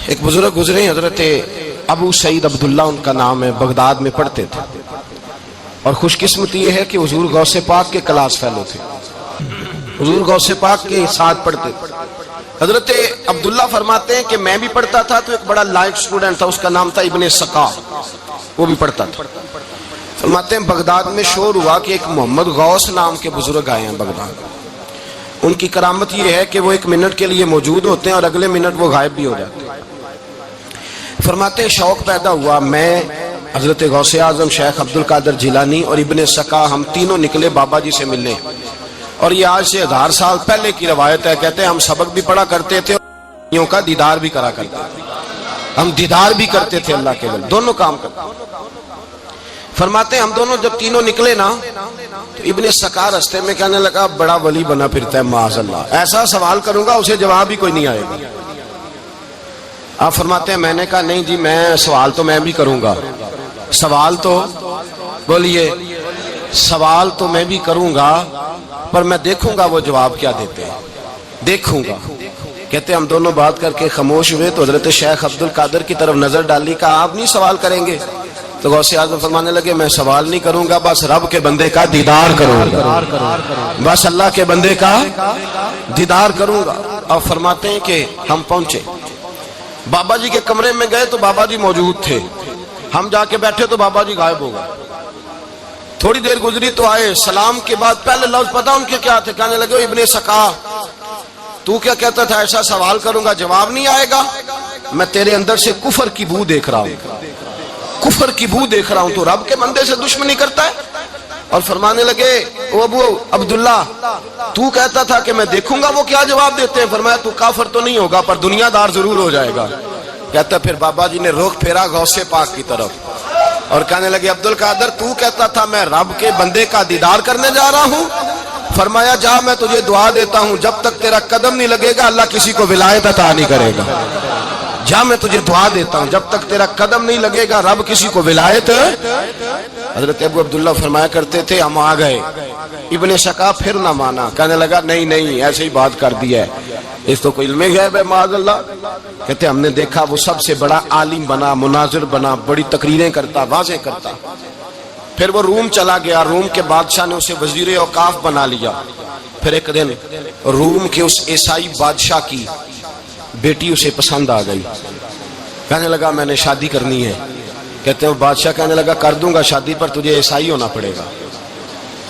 ایک بزرگ گزرے حضرت ابو سعید عبداللہ ان کا نام ہے، بغداد میں پڑھتے تھے، اور خوش قسمتی یہ ہے کہ حضور غوث پاک کے کلاس فیلو تھے، حضور غوث پاک کے ساتھ پڑھتے تھے۔ حضرت عبداللہ فرماتے ہیں کہ میں بھی پڑھتا تھا تو ایک بڑا لائق سٹوڈنٹ تھا، اس کا نام تھا ابن سقا، وہ بھی پڑھتا تھا۔ فرماتے ہیں بغداد میں شور ہوا کہ ایک محمد غوث نام کے بزرگ آئے ہیں بغداد۔ ان کی کرامت یہ ہے کہ وہ 1 منٹ کے لیے موجود ہوتے ہیں اور اگلے منٹ وہ غائب بھی ہو جاتے ہیں۔ فرماتے ہیں شوق پیدا ہوا، میں حضرت غوث اعظم شیخ عبد القادر جیلانی اور ابن سقا ہم تینوں نکلے بابا جی سے ملنے، اور یہ آج سے 1000 سال پہلے کی روایت ہے۔ کہتے ہیں ہم سبق بھی پڑھا کرتے تھے اور کا دیدار بھی کرا کرتے تھے، ہم دیدار بھی کرتے تھے اللہ کے ولی، دونوں کام کرتے۔ فرماتے ہیں ہم دونوں جب تینوں نکلے نا تو ابن سقا رستے میں کہنے لگا بڑا ولی بنا پھرتا ہے معاذ اللہ، ایسا سوال کروں گا اسے جواب ہی کوئی نہیں آئے گا۔ آپ فرماتے ہیں میں نے کہا نہیں جی، میں سوال تو میں بھی کروں گا، سوال تو بولیے، سوال تو میں بھی کروں گا، پر میں دیکھوں گا وہ جواب کیا دیتے ہیں، دیکھوں گا۔ کہتے ہم دونوں بات کر کے خاموش ہوئے تو حضرت شیخ عبد القادر کی طرف نظر ڈالی، کہا آپ نہیں سوال کریں گے؟ تو غوث اعظم فرمانے لگے میں سوال نہیں کروں گا، بس رب کے بندے کا دیدار کروں گا، بس اللہ کے بندے کا دیدار کروں گا۔ اور فرماتے ہیں کہ ہم پہنچے بابا جی کے کمرے میں، گئے تو بابا جی موجود تھے، ہم جا کے بیٹھے تو بابا جی غائب ہو گئے۔ تھوڑی دیر گزری تو آئے، سلام کے بعد پہلے لفظ پتہ ان کے کیا تھے؟ کہنے لگے ابن سقا تو کیا کہتا تھا ایسا سوال کروں گا جواب نہیں آئے گا؟ میں تیرے اندر سے کفر کی بو دیکھ رہا ہوں، کفر کی بو دیکھ رہا ہوں، تو رب کے بندے سے دشمنی کرتا ہے؟ اور فرمانے لگے او ابو عبداللہ تو کہتا تھا کہ میں دیکھوں گا وہ کیا جواب دیتے ہیں۔ فرمایا تو کافر تو نہیں ہوگا پر دنیا دار ضرور ہو جائے گا۔ کہتا پھر بابا جی نے رخ پھیرا غوث پاک کی طرف اور کہنے لگے عبد القادر تو کہتا تھا میں رب کے بندے کا دیدار کرنے جا رہا ہوں؟ فرمایا جا میں تجھے دعا دیتا ہوں، جب تک تیرا قدم نہیں لگے گا اللہ کسی کو ولایت عطا نہیں کرے گا۔ جا میں تجھے دعا دیتا ہوں، جب تک تیرا قدم نہیں لگے گا رب کسی کو ولایت۔ حضرت ابو عبداللہ فرمایا کرتے تھے ہم آ گئے، ابن سقا پھر نہ مانا، کہنے لگا نہیں نہیں ایسے ہی بات کر دیا ہے، اس تو کوئی علم غیب ہے معاذ اللہ۔ کہتے ہم نے دیکھا وہ سب سے بڑا عالم بنا، مناظر بنا، بڑی تقریریں کرتا، واضح کرتا۔ پھر وہ روم چلا گیا، روم کے بادشاہ نے اسے وزیر اوقاف بنا لیا۔ پھر ایک دن روم کے اس عیسائی بادشاہ کی بیٹی اسے پسند آ گئی، کہنے لگا میں نے شادی کرنی ہے۔ کہتے ہیں بادشاہ کہنے لگا کر دوں گا شادی پر تجھے عیسائی ہونا پڑے گا۔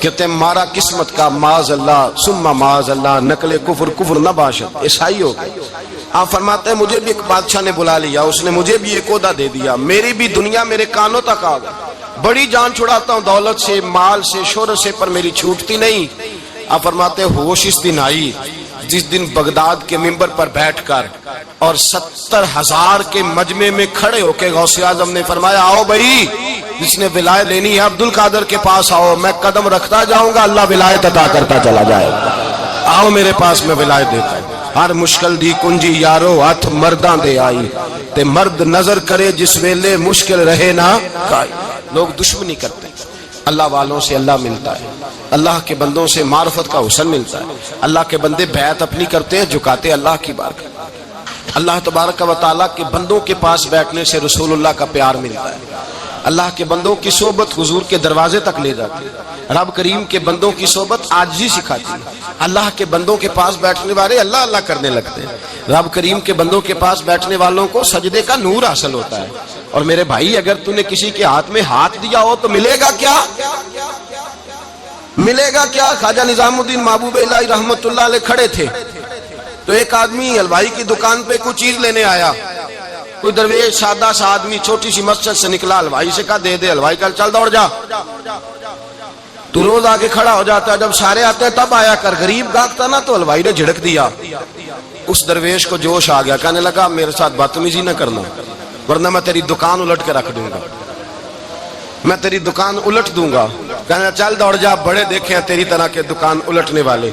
کہتے ہیں مارا قسمت کا معاذ اللہ ثم معاذ اللہ، نقل کفر کفر نہ باشد، عیسائی ہو گئے۔ آپ فرماتے ہیں مجھے بھی ایک بادشاہ نے بلا لیا، اس نے مجھے بھی ایک عہدہ دے دیا، میری بھی دنیا میرے کانوں تک آ گئی، بڑی جان چھڑاتا ہوں دولت سے، مال سے، شہرت سے، پر میری چھوٹتی نہیں۔ آپ فرماتے ہیں ہوش اس دن آئی جس دن بغداد کے منبر پر بیٹھ کر اور 70,000 کے مجمع میں کھڑے ہو کے غوث اعظم نے فرمایا آؤ بھائی جس نے ولایت لینی ہے عبد القادر کے پاس آؤ، میں قدم رکھتا جاؤں گا اللہ ولایت عطا کرتا چلا جائے گا، آؤ میرے پاس میں ولایت دیتا ہوں۔ ہر مشکل دی کنجی یارو ہاتھ مرداں دے آئی، تے مرد نظر کرے جس ویلے مشکل رہے نہ کائی۔ لوگ دشمنی کرتے ہیں، اللہ والوں سے اللہ ملتا ہے، اللہ کے بندوں سے معرفت کا حسن ملتا ہے، اللہ کے بندے بیعت اپنی کرتے ہیں، جھکاتے اللہ کی بارگاہ۔ اللہ تبارک و تعالیٰ کے بندوں کے پاس بیٹھنے سے رسول اللہ کا پیار ملتا ہے، اللہ کے بندوں کی صحبت حضور کے دروازے تک لے جاتی ہے، رب کریم کے بندوں کی صحبت عاجزی سکھاتی ہے، اللہ کے بندوں کے پاس بیٹھنے والے اللہ اللہ کرنے لگتے ہیں، رب کریم کے بندوں کے پاس بیٹھنے والوں کو سجدے کا نور حاصل ہوتا ہے۔ اور میرے بھائی اگر تو نے کسی کے ہاتھ میں ہاتھ دیا ہو تو ملے گا کیا؟ ملے گا کیا؟ خواجہ نظام الدین محبوب الہی رحمت اللہ علیہ کھڑے تھے تو ایک آدمی حلوائی کی دکان پہ کوئی چیز لینے آیا، کوئی درویش سادہ سا آدمی چھوٹی سی مسجد سے نکلا، حلوائی سے کہا دے دے، حلوائی کہا چل دوڑ جا، تو روز آگے کھڑا ہو جاتا ہے، جب سارے آتے ہیں تب آیا کر، غریب گاہک تھا نا تو حلوائی نے جھڑک دیا۔ اس درویش کو جوش آ گیا، کہنے لگا میرے ساتھ بدتمیزی نہ کرنا ورنہ میں تیری دکان الٹ کے رکھ دوں گا، میں تیری دکان الٹ دوں گا۔ کہنا چل دوڑ جا، بڑے دیکھے ہیں تیری طرح کے دکان الٹنے والے۔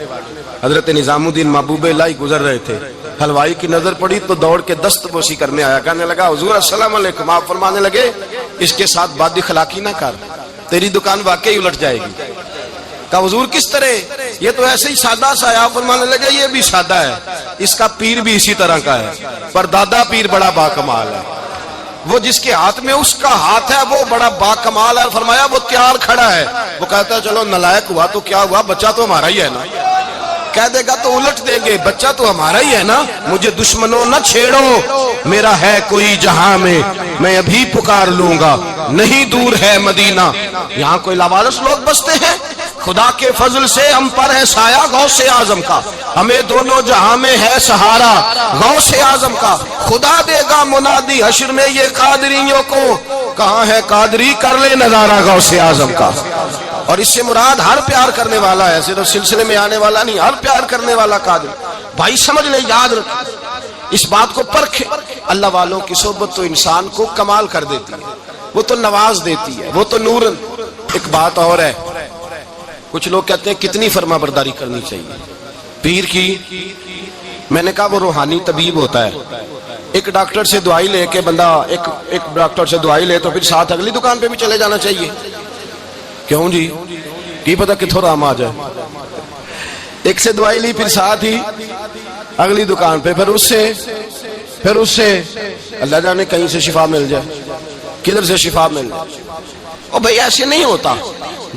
حضرت نظام الدین محبوب الہی گزر رہے تھے، حلوائی کی نظر پڑی تو دوڑ کے دست بوسی کرنے آیا، کہنے لگا حضور السلام علیکم۔ آپ فرمانے لگے اس کے ساتھ بد اخلاقی نہ کر، تیری دکان واقعی الٹ جائے گی۔ کہا حضور کس طرح؟ یہ تو ایسے ہی سادہ سا ہے۔ آپ فرمانے لگے یہ بھی سادہ ہے، اس کا پیر بھی اسی طرح کا ہے، پر دادا پیر بڑا باکمال ہے، وہ جس کے ہاتھ میں اس کا ہاتھ ہے وہ بڑا باکمال ہے۔ فرمایا وہ تیار کھڑا ہے، وہ کہتا ہے چلو نالائق ہوا تو کیا ہوا، بچہ تو ہمارا ہی ہے نا، کہہ دے گا تو الٹ دیں گے، بچہ تو ہمارا ہی ہے نا، مجھے دشمنوں نہ چھیڑو، میرا ہے کوئی جہاں میں ابھی پکار لوں گا، نہیں دور ہے مدینہ۔ یہاں کوئی لاوارث لوگ بستے ہیں، خدا کے فضل سے ہم پر ہے سایہ غوث اعظم کا، ہمیں دونوں جہاں میں ہے سہارا غوث اعظم کا، خدا دے گا منادی حشر میں یہ قادریوں کو، کہاں ہے قادری کر لے نظارہ غوث اعظم کا۔ اور اس سے مراد ہر پیار کرنے والا ہے، صرف سلسلے میں آنے والا نہیں، ہر پیار کرنے والا قادر۔ بھائی سمجھ لیں، یاد رکھیں، اس بات کو پرکھیں، اللہ والوں کی صحبت تو انسان کو کمال کر دیتی ہے، وہ تو نواز دیتی ہے، وہ تو نور۔ ایک بات اور ہے، کچھ لوگ کہتے ہیں کتنی فرما برداری کرنی چاہیے پیر کی؟ میں نے کہا وہ روحانی طبیب ہوتا ہے، ایک ڈاکٹر سے دوائی لے کے بندہ ایک ڈاکٹر سے دوائی لے تو پھر ساتھ اگلی دکان پہ بھی چلے جانا چاہیے، کیوں جی؟ کی پتہ کتھوں رام آ جائے، ایک سے دوائی لی پھر ساتھ ہی اگلی دکان پہ، پھر اس سے اللہ جانے کہیں سے شفا مل جائے، کدھر سے شفا مل جائے۔ اور بھئی ایسے نہیں ہوتا،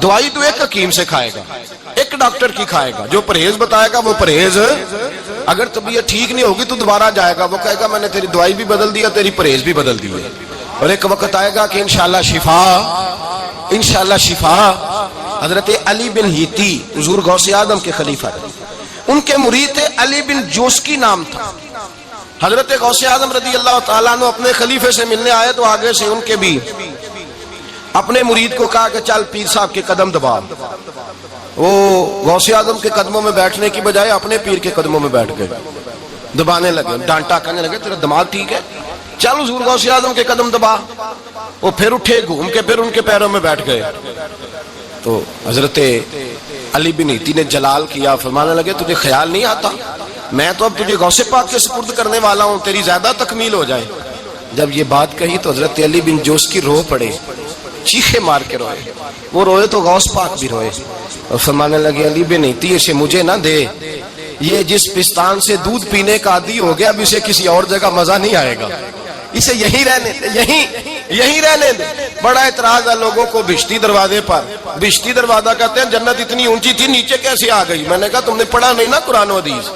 دوائی تو ایک حکیم سے کھائے گا، ایک ڈاکٹر کی کھائے گا، جو پرہیز بتائے گا وہ پرہیز، اگر طبیعت ٹھیک نہیں ہوگی تو دوبارہ جائے گا، وہ کہے گا میں نے تیری دوائی بھی بدل دیا، تیری پرہیز بھی بدل دی ہے، اور ایک وقت آئے گا کہ انشاءاللہ شفا۔ حضرت علی بن ہیتی حضور غوث اعظم کے خلیفہ تھے، ان کے مرید تھے علی بن جوسکی نام تھا۔ حضرت غوث اعظم رضی اللہ تعالیٰ عنہ اپنے خلیفے سے ملنے آئے تو آگے سے ان کے بھی اپنے مرید کو کہا کہ چل پیر صاحب کے قدم دبا۔ وہ غوث اعظم کے قدموں میں بیٹھنے کی بجائے اپنے پیر کے قدموں میں بیٹھ گئے، دبانے لگے، ڈانٹا، کہنے لگے تیرا دماغ ٹھیک ہے، چل حضور غوث اعظم کے قدم دبا۔ وہ پھر اٹھے، گھوم کے پھر ان کے پیروں میں بیٹھ گئے۔ تو حضرت علی بن ہیتی نے جلال کیا، فرمانے لگے تجھے خیال نہیں آتا میں تو اب تجھے غوث پاک کے سپرد کرنے والا ہوں، تیری زیادہ تکمیل ہو جائے۔ جب یہ بات کہی تو حضرت علی بن جوس کی روح پڑے، چیخے مار کے روئے، وہ روئے تو غوث پاک بھی روئے، اور فرمانے لگے علی بن ہیتی اسے مجھے نہ دے، یہ جس پستان سے دودھ پینے کا عادی ہو گیا اب اسے کسی اور جگہ مزہ نہیں آئے گا، اسے یہی رہنے دے، یہی رہنے دے۔ بڑا اعتراض ہے لوگوں کو بہشتی دروازے پر، بہشتی دروازہ کہتے ہیں جنت اتنی اونچی تھی نیچے کیسے آ گئی؟ میں نے کہا تم نے پڑھا نہیں نا قرآن و حدیث،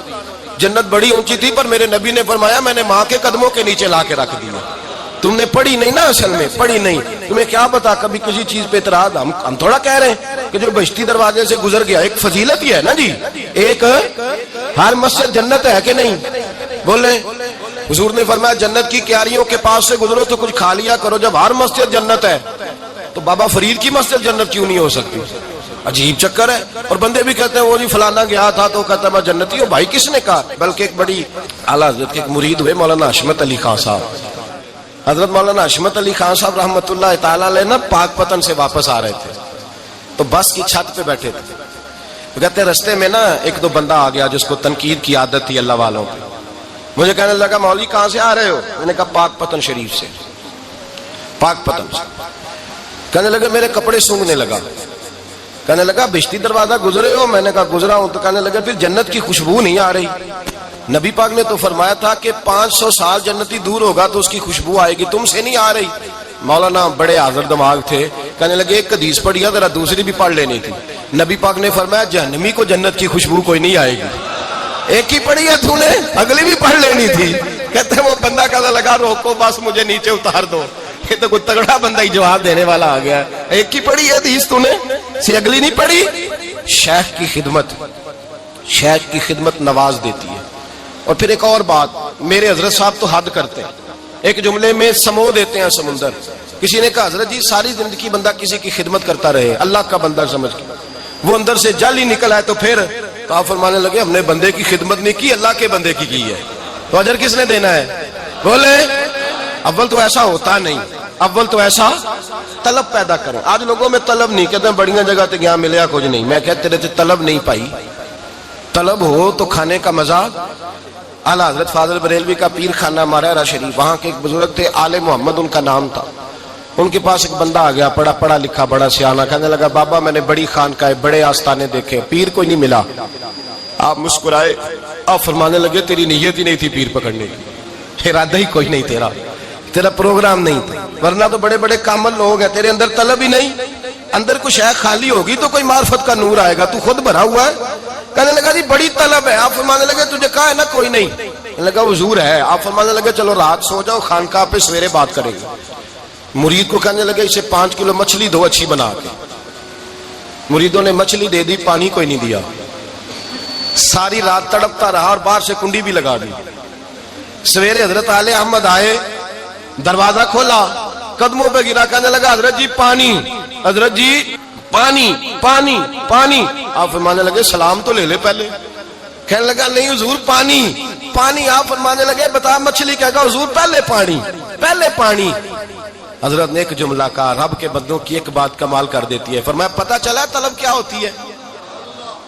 جنت بڑی اونچی تھی پر میرے نبی نے فرمایا میں نے ماں کے قدموں کے نیچے لا کے رکھ دیا۔ تم نے پڑھی نہیں نا، اصل میں پڑھی نہیں، تمہیں کیا پتا کبھی کسی چیز پہ اعتراض۔ ہم تھوڑا کہہ رہے ہیں کہ جو بہشتی دروازے سے گزر گیا، ایک فضیلت ہی ہے نا جی، ایک ہر مسجد جنت ہے کہ نہیں؟ بولے حضور نے فرمایا جنت کی کیاریوں کے پاس سے گزرو تو کچھ کھا لیا کرو، جب ہر مسجد جنت ہے تو بابا فرید کی مسجد جنت کیوں نہیں ہو سکتی؟ عجیب چکر ہے۔ اور بندے بھی کہتے ہیں وہ جی فلانا گیا تھا تو کہتا میں جنتی ہوں، بھائی کس نے کہا؟ بلکہ ایک بڑی اعلیٰ حضرت کے ایک مرید ہوئے مولانا حشمت علی خان صاحب، حضرت مولانا حشمت علی خان صاحب رحمۃ اللہ تعالیٰ علیہ نا پاک پتن سے واپس آ رہے تھے تو بس کی چھت پہ بیٹھے تھے، کہتے ہیں رستے میں نا ایک دو بندہ آ گیا جس کو تنقید کی عادت تھی اللہ والوں کی، مجھے کہنے لگا مولوی کہاں سے آ رہے ہو؟ میں نے کہا پاک پتن شریف سے، پاک پتن سے۔ کہنے لگا میرے کپڑے سونگنے لگا، کہنے لگا بہشتی دروازہ گزرے ہو؟ میں نے کہا گزرا ہوں۔ تو کہنے لگا پھر جنت کی خوشبو نہیں آ رہی؟ نبی پاک نے تو فرمایا تھا کہ 500 سال جنتی دور ہوگا تو اس کی خوشبو آئے گی، تم سے نہیں آ رہی۔ مولانا بڑے حاضر دماغ تھے، کہنے لگے ایک حدیث پڑھی ہے ذرا دوسری بھی پڑھ لینی تھی۔ نبی پاک نے فرمایا جہنمی کو جنت کی خوشبو کوئی نہیں آئے گی، ایک ہی پڑھی ہے تو نے، اگلی بھی پڑھ لینی تھی۔ کہتے ہیں وہ بندہ کہنے لگا روکو بس مجھے نیچے اتار دو، یہ تو کوئی تگڑا بندہ ہی جواب دینے والا آ گیا، ایک ہی پڑھی ہے حدیث تو نے، سی اگلی نہیں پڑھی۔ شیخ کی خدمت نواز دیتی ہے۔ اور پھر ایک اور بات، میرے حضرت صاحب تو حد کرتے ہیں، ایک جملے میں سمو دیتے ہیں سمندر۔ کسی نے کہا حضرت جی ساری زندگی بندہ کسی کی خدمت کرتا رہے اللہ کا بندہ سمجھ کے، وہ اندر سے جل ہی نکل آئے تو پھر تو آپ فرمانے لگے ہم نے بندے کی خدمت نہیں کی، اللہ کے بندے کی ہے، تو اجر کس نے دینا ہے؟ بولے اول تو ایسا ہوتا نہیں، اول تو ایسا طلب پیدا کریں۔ آج لوگوں میں طلب نہیں، کہتے ہیں بڑیاں جگہ تے گیا ملیا کچھ نہیں، میں کہتے رہتے طلب نہیں پائی، طلب ہو تو کھانے کا مزہ۔ اعلیٰ حضرت فاضل بریلوی کا پیر خانہ مارا شریف، وہاں کے ایک بزرگ تھے آل محمد ان کا نام تھا، ان کے پاس ایک بندہ آ گیا پڑھا لکھا بڑا سیانہ، کہنے لگا بابا میں نے بڑی خانقاہیں بڑے آستانے دیکھے، پیر کوئی نہیں ملا۔ آپ مسکرائے, آپ فرمانے لگے تیری نیت ہی نہیں تھی پیر پکڑنے کی, ارادہ ہی کوئی نہیں تیرا پروگرام نہیں تھا, ورنہ تو بڑے بڑے کامل لوگ ہیں, تیرے اندر طلب ہی نہیں, اندر کچھ ہے خالی ہوگی تو کوئی معرفت کا نور آئے گا, تو خود بھرا ہوا ہے. کہنے لگا جی بڑی طلب ہے. آپ فرمانے لگے تجھے کہا ہے نا کوئی نہیں. کہنے لگا حضور ہے. آپ فرمانے لگے چلو رات سو جاؤ, خانقاہ پہ سویرے بات کریں گے. مرید کو کہنے لگے اسے 5 کلو مچھلی دو اچھی بنا کے. مریدوں نے مچھلی دے دی, پانی کوئی نہیں دیا. ساری رات تڑپتا رہا اور باہر سے کنڈی بھی لگا دی. سویرے حضرت آل احمد آئے, دروازہ کھولا, قدموں پہ گرا, کہنے لگا حضرت جی پانی, حضرت جی پانی پانی پانی. آپ فرمانے لگے سلام تو لے لے پہلے. کہنے لگا نہیں حضور پانی پانی. آپ فرمانے لگے بتا مچھلی کہے گا حضور پہلے پانی پہلے پانی. حضرت نے ایک جملہ کہا, رب کے بندوں کی ایک بات کمال کر دیتی ہے. فرمایا پتہ چلا طلب کیا ہوتی ہے,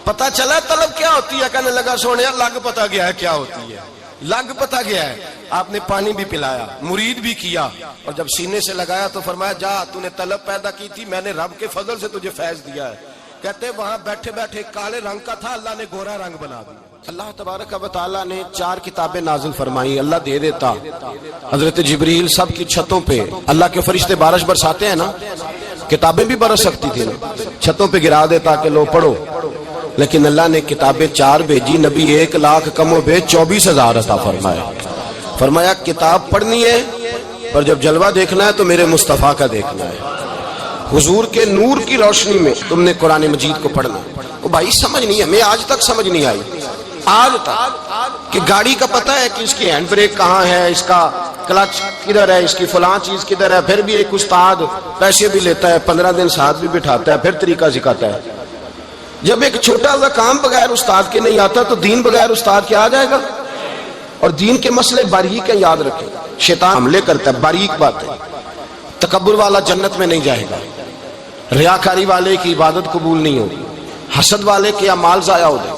پتہ چلا طلب کیا ہوتی ہے. کہنے لگا سونے لگ پتہ گیا ہے کیا ہوتی ہے, لگ پتہ گیا ہے. آپ نے پانی بھی پلایا, مرید بھی کیا, اور جب سینے سے لگایا تو فرمایا جا تو نے طلب پیدا کی تھی, میں نے رب کے فضل سے تجھے فیض دیا ہے. کہتے وہاں بیٹھے بیٹھے کالے رنگ کا تھا, اللہ نے گورا رنگ بنا دیا. اللہ تبارک و تعالیٰ نے 4 کتابیں نازل فرمائی. اللہ دے دیتا, حضرت جبریل سب کی چھتوں پہ, اللہ کے فرشتے بارش برساتے ہیں نا, کتابیں بھی برس سکتی تھی نا, چھتوں پہ گرا دیتا کہ لو پڑھو. لیکن اللہ نے کتابیں 4 بھیجی, نبی 1 لاکھ کم و بیش 24,000 عطا فرمایا. فرمایا کتاب پڑھنی ہے پر جب جلوہ دیکھنا ہے تو میرے مصطفیٰ کا دیکھنا ہے. حضور کے نور کی روشنی میں تم نے قرآن مجید کو پڑھنا. وہ بھائی سمجھ نہیں ہے, میں آج تک سمجھ نہیں آئی آج تک کہ گاڑی کا پتہ ہے کہ اس کی ہینڈ بریک کہاں ہے, اس کا کلچ کدھر ہے, اس کی فلاں چیز کدھر ہے. پھر بھی ایک استاد پیسے بھی لیتا ہے, 15 دن ساتھ بھی بٹھاتا ہے, پھر طریقہ سکھاتا ہے. جب ایک چھوٹا سا کام بغیر استاد کے نہیں آتا تو دین بغیر استاد کے آ جائے گا. اور دین کے مسئلے باریک ہیں, یاد رکھیں. شیطان حملے کرتا ہے, باریک بات ہے. تکبر والا جنت میں نہیں جائے گا, ریاکاری والے کی عبادت قبول نہیں ہوگی, حسد والے کے اعمال ضائع ہو جائے,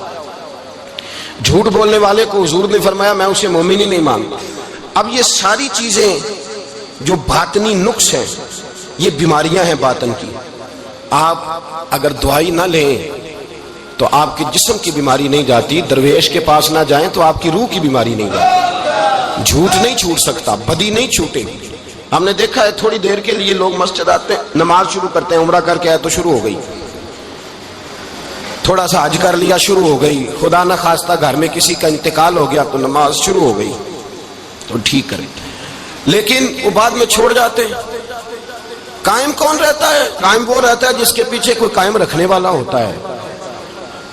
جھوٹ بولنے والے کو حضور نے فرمایا میں اسے مومن ہی نہیں مانتا. اب یہ ساری چیزیں جو باطنی نقص ہیں, یہ بیماریاں ہیں باطن کی. آپ اگر دوائی نہ لیں تو آپ کے جسم کی بیماری نہیں جاتی, درویش کے پاس نہ جائیں تو آپ کی روح کی بیماری نہیں جاتی. جھوٹ نہیں چھوٹ سکتا, بدی نہیں چھوٹے گی. ہم نے دیکھا ہے تھوڑی دیر کے لیے لوگ مسجد آتے ہیں, نماز شروع کرتے ہیں, عمرہ کر کے آئے تو شروع ہو گئی, تھوڑا سا حج کر لیا شروع ہو گئی, خدا نہ خواستہ گھر میں کسی کا انتقال ہو گیا تو نماز شروع ہو گئی, تو ٹھیک کریں. لیکن وہ بعد میں چھوڑ جاتے ہیں. قائم کون رہتا ہے؟ قائم وہ رہتا ہے جس کے پیچھے کوئی قائم رکھنے والا ہوتا ہے.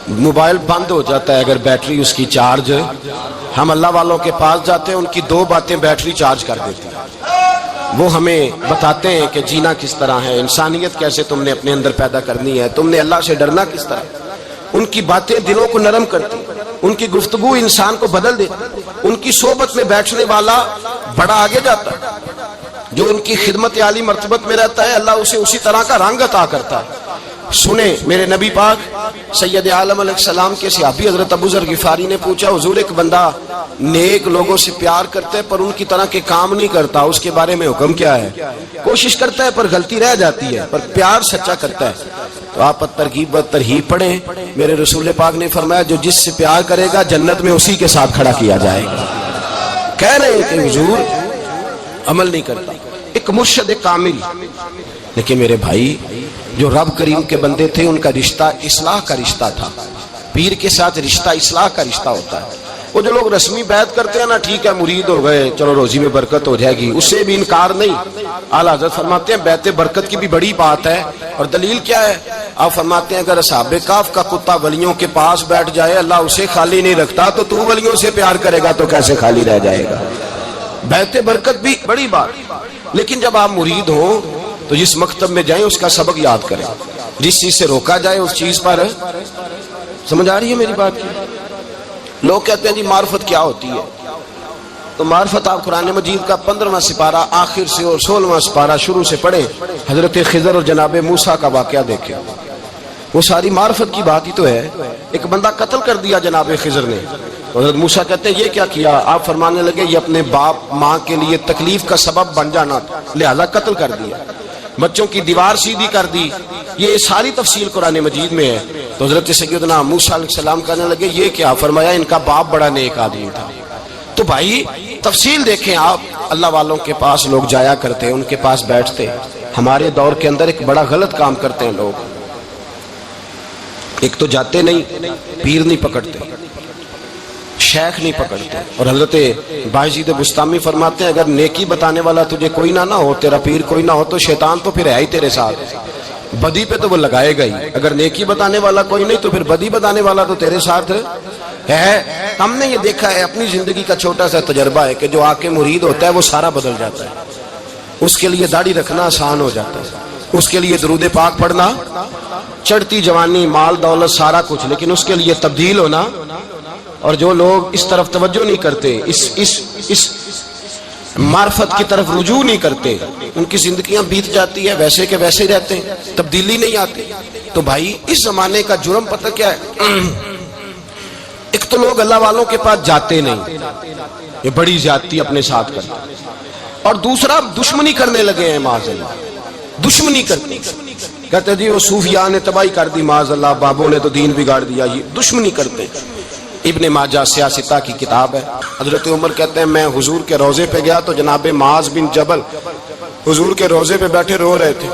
موبائل بند ہو جاتا ہے اگر بیٹری اس کی چارج, ہم اللہ والوں کے پاس جاتے ہیں, ان کی 2 باتیں بیٹری چارج کر دیتی ہیں. وہ ہمیں بتاتے ہیں کہ جینا کس طرح ہے, انسانیت کیسے تم نے اپنے اندر پیدا کرنی ہے, تم نے اللہ سے ڈرنا کس طرح. ان کی باتیں دلوں کو نرم کرتی, ان کی گفتگو انسان کو بدل دیتی. ان کی صحبت میں بیٹھنے والا بڑا آگے جاتا ہے. جو ان کی خدمت عالی مرتبت میں رہتا ہے, اللہ اسے اسی طرح کا رنگ عطا کرتا ہے. سنیں میرے نبی پاک سید عالم علیہ السلام کے صحابی حضرت ابو ذر غفاری نے پوچھا, حضور ایک بندہ نیک لوگوں سے پیار کرتا ہے پر ان کی طرح کے کام نہیں کرتا, اس کے بارے میں حکم کیا ہے؟ کوشش کرتا ہے پر غلطی رہ جاتی ہے, پر پیار سچا کرتا ہے. تو آپ ترغیب و ترہیب پڑھیں. میرے رسول پاک نے فرمایا جو جس سے پیار کرے گا جنت میں اسی کے ساتھ کھڑا کیا جائے گا. کہہ رہے ہیں کہ حضور عمل نہیں کرتا, ایک مرشد کامل. لیکن میرے بھائی جو رب کریم کے بندے تھے ان کا رشتہ اصلاح کا رشتہ تھا. پیر کے ساتھ رشتہ اصلاح کا رشتہ ہوتا ہے. وہ جو لوگ رسمی بیعت کرتے ہیں نا, ٹھیک ہے مرید ہو گئے چلو روزی میں برکت ہو جائے گی, اس سے بھی انکار نہیں. اعلیٰ حضرت فرماتے ہیں بیعت برکت کی بھی بڑی بات ہے. اور دلیل کیا ہے؟ آپ فرماتے ہیں اگر اصحاب کہف کا کتا ولیوں کے پاس بیٹھ جائے اللہ اسے خالی نہیں رکھتا, تو ولیوں سے پیار کرے گا تو کیسے خالی رہ جائے گا. بیعت برکت بھی بڑی بات. لیکن جب آپ مرید ہوں تو جس مکتب میں جائیں اس کا سبق یاد کریں, جس چیز سے روکا جائے اس چیز پر. سمجھ آ رہی ہے میری بات کی؟ لوگ کہتے ہیں جی معرفت کیا ہوتی ہے, تو معرفت آپ قرآن مجید کا 15واں سپارہ آخر سے اور 16واں سپارہ شروع سے پڑھیں. حضرت خضر اور جناب موسیٰ کا واقعہ دیکھیں, وہ ساری معرفت کی بات ہی تو ہے. ایک بندہ قتل کر دیا جناب خضر نے, حضرت موسیٰ کہتے ہیں یہ کیا کیا؟ آپ فرمانے لگے یہ اپنے باپ ماں کے لیے تکلیف کا سبب بن جانا لہذا قتل کر دیا. بچوں کی دیوار سیدھی کر دی. یہ ساری تفصیل قرآن مجید میں ہے. تو حضرت سیدنا موسیٰ علیہ السلام کہنے لگے یہ کیا؟ فرمایا ان کا باپ بڑا نیک آدمی تھا۔ تو بھائی تفصیل دیکھیں آپ، اللہ والوں کے پاس لوگ جایا کرتے، ان کے پاس بیٹھتے۔ ہمارے دور کے اندر ایک بڑا غلط کام کرتے ہیں لوگ، ایک تو جاتے نہیں، پیر نہیں پکڑتے، شیخ نہیں پکڑتے، اور حضرت باجید بستامی فرماتے ہیں اگر نیکی بتانے والا تجھے کوئی نہ ہو، تیرا پیر کوئی نہ ہو، تو شیطان تو پھر ہے ہی تیرے ساتھ، بدی پہ تو وہ لگائے گا ہی۔ اگر نیکی بتانے والا کوئی نہیں تو پھر بدی بتانے والا تو تیرے ساتھ ہے۔ ہم نے یہ دیکھا ہے، اپنی زندگی کا چھوٹا سا تجربہ ہے کہ جو آ کے مرید ہوتا ہے وہ سارا بدل جاتا ہے۔ اس کے لیے داڑھی رکھنا آسان ہو جاتا ہے، اس کے لیے درود پاک پڑھنا، چڑھتی جوانی، مال دولت، سارا کچھ، لیکن اس کے لیے تبدیل ہونا۔ اور جو لوگ اس طرف توجہ نہیں کرتے، اس معرفت کی طرف رجوع نہیں کرتے، ان کی زندگیاں بیت جاتی ہے، ویسے کے ویسے رہتے ہیں، تبدیلی نہیں آتی۔ تو بھائی اس زمانے کا جرم پتہ کیا ہے؟ ایک تو لوگ اللہ والوں کے پاس جاتے نہیں، یہ بڑی زیادتی اپنے ساتھ کرتے، اور دوسرا دشمنی کرنے لگے ہیں، معاذ اللہ دشمنی کرتے، کہتے جی وہ صوفیاء نے تباہی کر دی، معاذ اللہ بابوں نے تو دین بگاڑ دیا، یہ دشمنی کرتے۔ ابن ماجہ سیاستہ کی کتاب ہے، حضرت عمر کہتے ہیں میں حضور کے روضے پہ گیا تو جناب معاذ بن جبل حضور کے روضے پہ بیٹھے رو رہے تھے،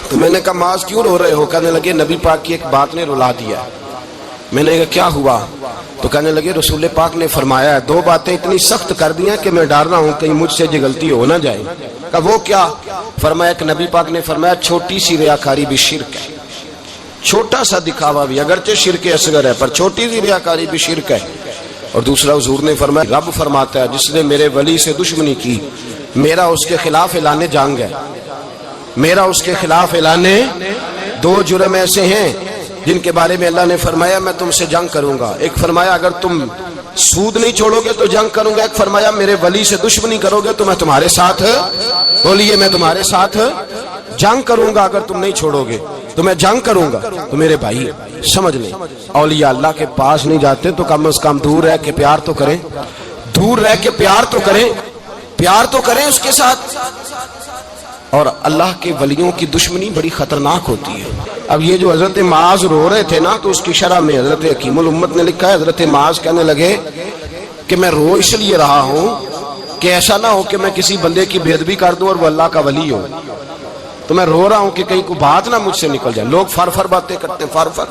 تو میں نے کہا معاذ کیوں رو رہے ہو؟ کہنے لگے نبی پاک کی ایک بات نے رلا دیا۔ میں نے کہا کیا ہوا؟ تو کہنے لگے رسول پاک نے فرمایا ہے، دو باتیں اتنی سخت کر دی ہیں کہ میں ڈر رہا ہوں کہیں مجھ سے یہ غلطی ہو نہ جائے۔ کہا وہ کیا؟ فرمایا کہ نبی پاک نے فرمایا چھوٹی سی ریاکاری بھی شرک ہے، چھوٹا سا دکھاوا بھی، اگرچہ شرک اصغر ہے پر چھوٹی سی ریاکاری بھی شرک ہے۔ اور دوسرا حضور نے فرمایا رب فرماتا ہے جس نے میرے ولی سے دشمنی کی میرا اس کے خلاف اعلان جنگ ہے، میرا اس کے خلاف اعلان۔ دو جرم ایسے ہیں جن کے بارے میں اللہ نے فرمایا میں تم سے جنگ کروں گا، ایک فرمایا اگر تم سود نہیں چھوڑو گے تو جنگ کروں گا، ایک فرمایا میرے ولی سے دشمنی کرو گے تو میں تمہارے ساتھ، بولیے میں تمہارے ساتھ جنگ کروں گا، اگر تم نہیں چھوڑو گے تو میں جنگ کروں گا۔ تو میرے بھائی سمجھ لیں، اولیاء اللہ کے پاس نہیں جاتے تو کم از کم دور رہ کے پیار تو کریں، دور رہ کے پیار تو کریں، پیار تو کریں اس کے ساتھ۔ اور اللہ کے ولیوں کی دشمنی بڑی خطرناک ہوتی ہے۔ اب یہ جو حضرت معاذ رو رہے تھے نا، تو اس کی شرح میں حضرت حکیم الامت نے لکھا ہے حضرت معاذ کہنے لگے کہ میں رو اس لیے رہا ہوں کہ ایسا نہ ہو کہ میں کسی بندے کی بے ادبی کر دوں اور وہ اللہ کا ولی ہو، تو میں رو رہا ہوں کہ کہیں کوئی بات نہ مجھ سے نکل جائے۔ لوگ فر باتیں کرتے ہیں، فر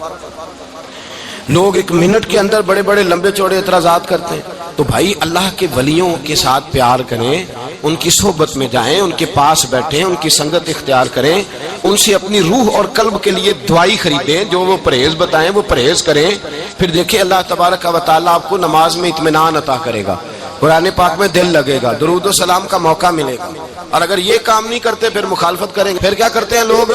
لوگ ایک منٹ کے اندر بڑے بڑے لمبے چوڑے اعتراضات کرتے ہیں۔ تو بھائی اللہ کے ولیوں کے ساتھ پیار کریں، ان کی صحبت میں جائیں، ان کے پاس بیٹھیں، ان کی سنگت اختیار کریں، ان سے اپنی روح اور قلب کے لیے دوائی خریدیں، جو وہ پرہیز بتائیں وہ پرہیز کریں، پھر دیکھیں اللہ تبارک و تعالیٰ آپ کو نماز میں اطمینان عطا کرے گا، قرآن پاک میں دل لگے گا، درود و سلام کا موقع ملے گا۔ اور اگر یہ کام نہیں کرتے پھر مخالفت کریں گے۔ پھر کیا کرتے ہیں لوگ؟